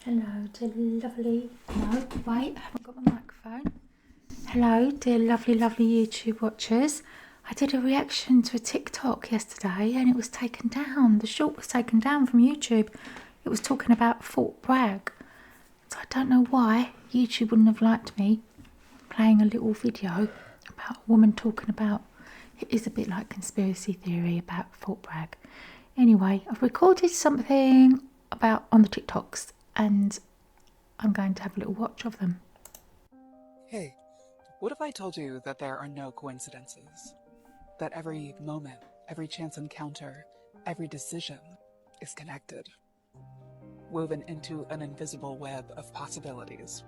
Hello, dear lovely. No, wait, I haven't got my microphone. Hello, dear lovely YouTube watchers. I did a reaction to a TikTok yesterday and it was taken down. The short was taken down from YouTube. It was talking about Fort Bragg. So I don't know why YouTube wouldn't have liked me playing a little video about a woman talking about, it is a bit like conspiracy theory about Fort Bragg. Anyway, I've recorded something about on the TikToks and I'm going to have a little watch of them. Hey, what if I told you that there are no coincidences? That every moment, every chance encounter, every decision is connected, woven into an invisible web of possibilities.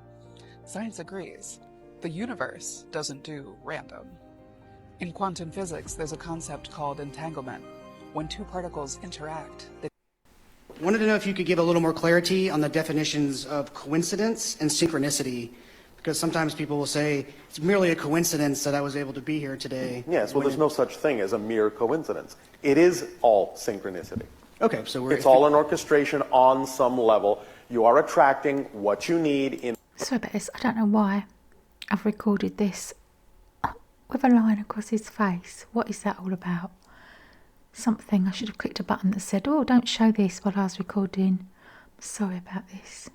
Science agrees. The universe doesn't do random. In quantum physics, there's a concept called entanglement. When two particles interact, they Wanted to know if you could give a little more clarity on the definitions of coincidence and synchronicity, because sometimes people will say it's merely a coincidence that I was able to be here today. Yes, well, there's no such thing as a mere coincidence. It is all synchronicity. Okay, so It's all an orchestration on some level. You are attracting what you need in... Sorry about this, I don't know why I've recorded this with a line across his face. What is that all about? Something, I should have clicked a button that said, oh, don't show this while I was recording. Sorry about this.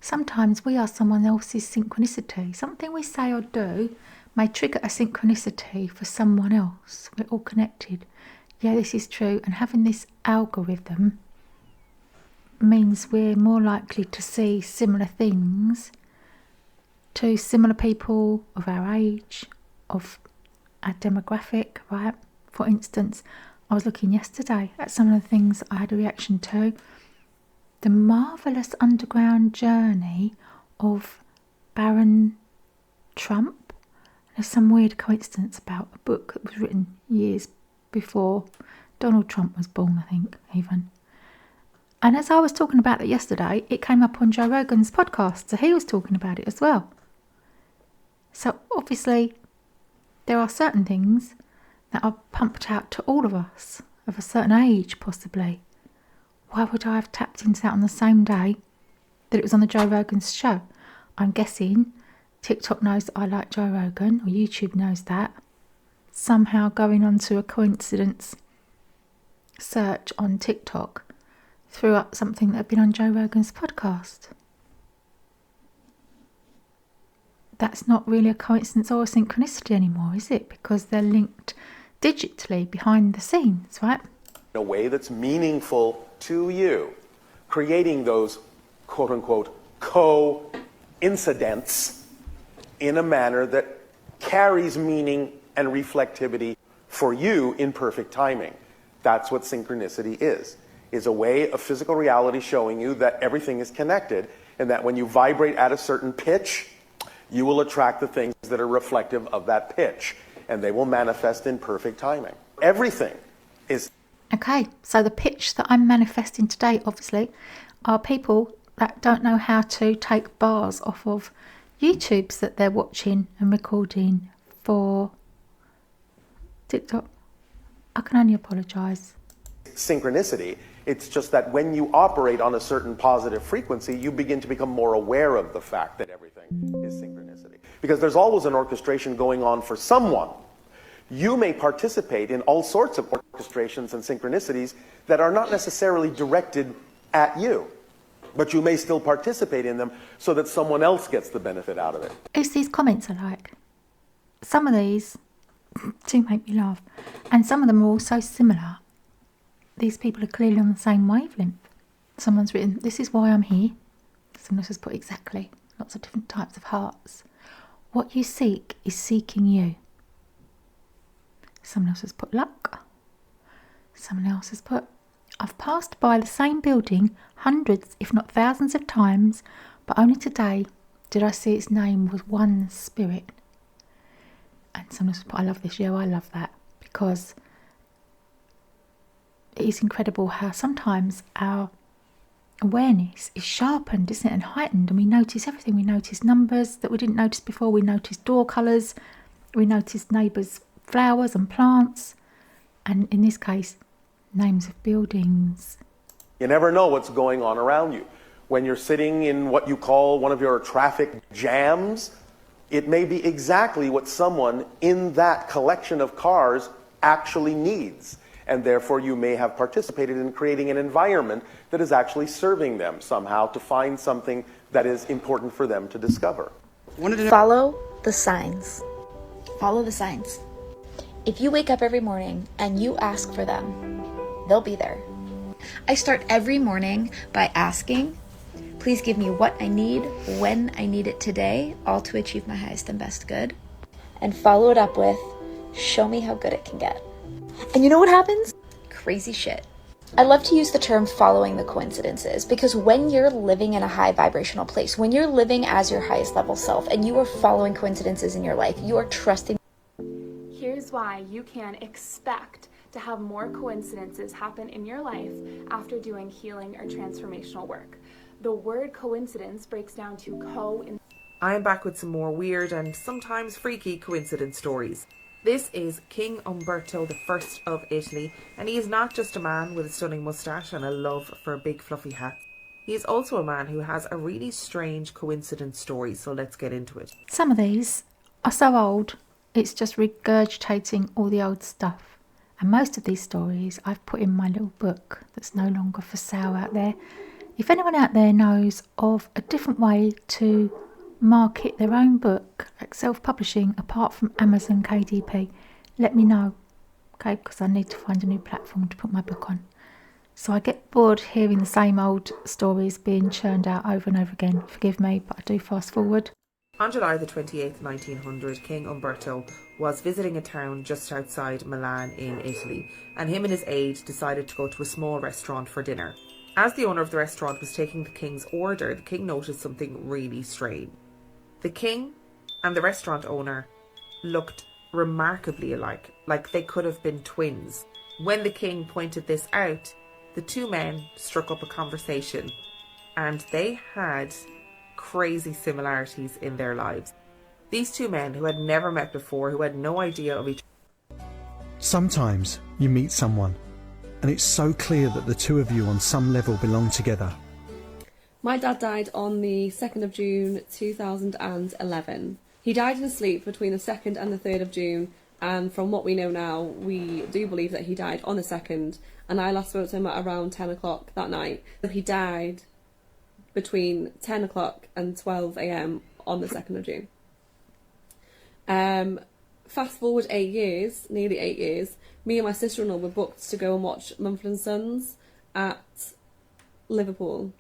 Sometimes we are someone else's synchronicity. Something we say or do may trigger a synchronicity for someone else. We're all connected. Yeah, this is true. And having this algorithm means we're more likely to see similar things to similar people of our age, of our demographic, right? For instance, I was looking yesterday at some of the things I had a reaction to. The marvellous underground journey of Baron Trump. There's some weird coincidence about a book that was written years before Donald Trump was born, I think, even. And as I was talking about it yesterday, it came up on Joe Rogan's podcast, so he was talking about it as well. So obviously, there are certain things that are pumped out to all of us of a certain age, possibly. Why would I have tapped into that on the same day that it was on the Joe Rogan's show? I'm guessing TikTok knows that I like Joe Rogan, or YouTube knows that. Somehow going onto a coincidence search on TikTok threw up something that had been on Joe Rogan's podcast. That's not really a coincidence or a synchronicity anymore, is it? Because they're linked digitally behind the scenes, right? a way that's meaningful to you, creating those quote-unquote co-incidents in a manner that carries meaning and reflectivity for you in perfect timing. That's what synchronicity is a way of physical reality showing you that everything is connected, and that when you vibrate at a certain pitch, you will attract the things that are reflective of that pitch, and they will manifest in perfect timing. Everything is... Okay, so the pitch that I'm manifesting today, obviously, are people that don't know how to take bars off of YouTubes that they're watching and recording for TikTok. I can only apologise. Synchronicity. It's just that when you operate on a certain positive frequency, you begin to become more aware of the fact that everything is synchronicity. Because there's always an orchestration going on for someone. You may participate in all sorts of orchestrations and synchronicities that are not necessarily directed at you, but you may still participate in them so that someone else gets the benefit out of it. It's these comments I like. Some of these do make me laugh, and some of them are all so similar. These people are clearly on the same wavelength. Someone's written, "This is why I'm here." Someone else has put exactly. Lots of different types of hearts. "What you seek is seeking you." Someone else has put luck. Someone else has put, "I've passed by the same building hundreds, if not thousands of times, but only today did I see its name was One Spirit." And someone else has put, "I love this." Yeah, I love that, because it is incredible how sometimes our awareness is sharpened, isn't it, and heightened, and we notice everything. We notice numbers that we didn't notice before. We notice door colours. We notice neighbours' flowers and plants, and in this case, names of buildings. You never know what's going on around you. When you're sitting in what you call one of your traffic jams, it may be exactly what someone in that collection of cars actually needs. And therefore you may have participated in creating an environment that is actually serving them somehow to find something that is important for them to discover. Follow the signs. Follow the signs. If you wake up every morning and you ask for them, they'll be there. I start every morning by asking, please give me what I need, when I need it today, all to achieve my highest and best good. And follow it up with, show me how good it can get. And you know what happens? Crazy shit. I love to use the term following the coincidences because when you're living in a high vibrational place, when you're living as your highest level self and you are following coincidences in your life, you are trusting. Here's why you can expect to have more coincidences happen in your life after doing healing or transformational work. The word coincidence breaks down to I am back with some more weird and sometimes freaky coincidence stories. This is King Umberto I of Italy, and he is not just a man with a stunning moustache and a love for big fluffy hats. He is also a man who has a really strange coincidence story, so let's get into it. Some of these are so old, it's just regurgitating all the old stuff. And most of these stories I've put in my little book that's no longer for sale out there. If anyone out there knows of a different way to market their own book, like self-publishing, apart from Amazon KDP, let me know, okay, because I need to find a new platform to put my book on. So I get bored hearing the same old stories being churned out over and over again. Forgive me, but I do fast forward. On July the 28th, 1900, King Umberto was visiting a town just outside Milan in Italy, and him and his aide decided to go to a small restaurant for dinner. As the owner of the restaurant was taking the king's order, the king noticed something really strange. The king and the restaurant owner looked remarkably alike, like they could have been twins. When the king pointed this out, the two men struck up a conversation, and they had crazy similarities in their lives. These two men who had never met before, who had no idea of each other. Sometimes you meet someone, and it's so clear that the two of you on some level belong together. My dad died on the 2nd of June 2011. He died in his sleep between the 2nd and the 3rd of June, and from what we know now, we do believe that he died on the 2nd, and I last spoke to him at around 10 o'clock that night. He died between 10 o'clock and 12 a.m. on the 2nd of June. Fast forward 8 years, nearly 8 years, me and my sister-in-law were booked to go and watch Mumford & Sons at Liverpool.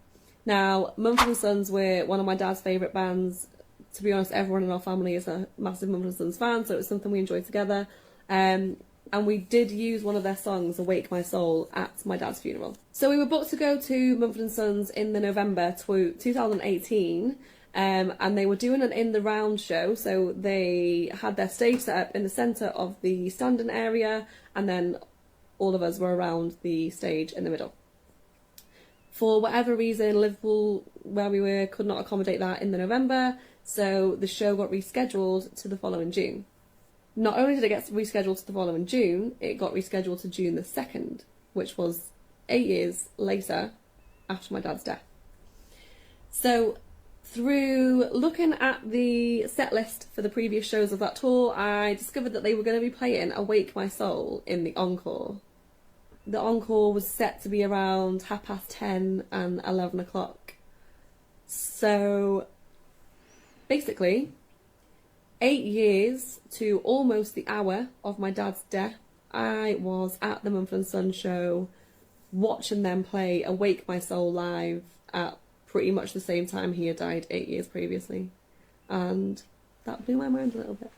Now, Mumford & Sons were one of my dad's favourite bands. To be honest, everyone in our family is a massive Mumford & Sons fan, so it was something we enjoyed together. And we did use one of their songs, Awake My Soul, at my dad's funeral. So we were booked to go to Mumford & Sons in the November 2018, and they were doing an In the Round show, so they had their stage set up in the centre of the standing area, and then all of us were around the stage in the middle. For whatever reason, Liverpool, where we were, could not accommodate that in the November, so the show got rescheduled to the following June. Not only did it get rescheduled to the following June, it got rescheduled to June the 2nd, which was 8 years later after my dad's death. So through looking at the set list for the previous shows of that tour, I discovered that they were going to be playing Awake My Soul in the encore. The encore was set to be around 10:30 and 11 o'clock. So basically, 8 years to almost the hour of my dad's death, I was at the Mumford & Sons show watching them play Awake My Soul live at pretty much the same time he had died 8 years previously. And that blew my mind a little bit.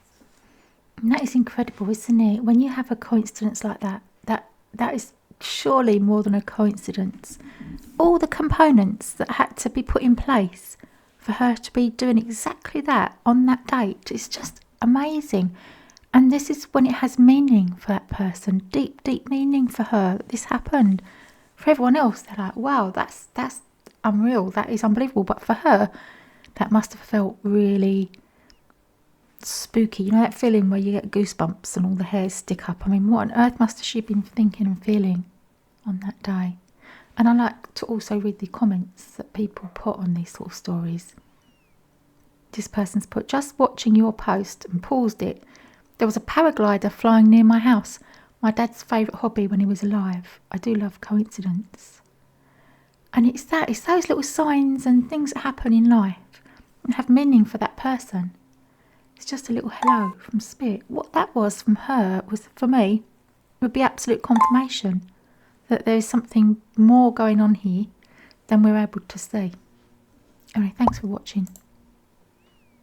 And that is incredible, isn't it? When you have a coincidence like that, that is surely more than a coincidence. All the components that had to be put in place for her to be doing exactly that on that date, it's just amazing. And this is when it has meaning for that person, deep, deep meaning for her that this happened. For everyone else, they're like, wow, that's unreal, that is unbelievable. But for her, that must have felt really spooky. You know that feeling where you get goosebumps and all the hairs stick up? I mean, what on earth must she have been thinking and feeling on that day? And I like to also read the comments that people put on these sort of stories. This person's put, just watching your post and paused it. There was a paraglider flying near my house. My dad's favourite hobby when he was alive. I do love coincidence. And it's those little signs and things that happen in life and have meaning for that person. It's just a little hello from Spirit. What that was from her was, for me, would be absolute confirmation that there is something more going on here than we're able to see. Anyway, thanks for watching.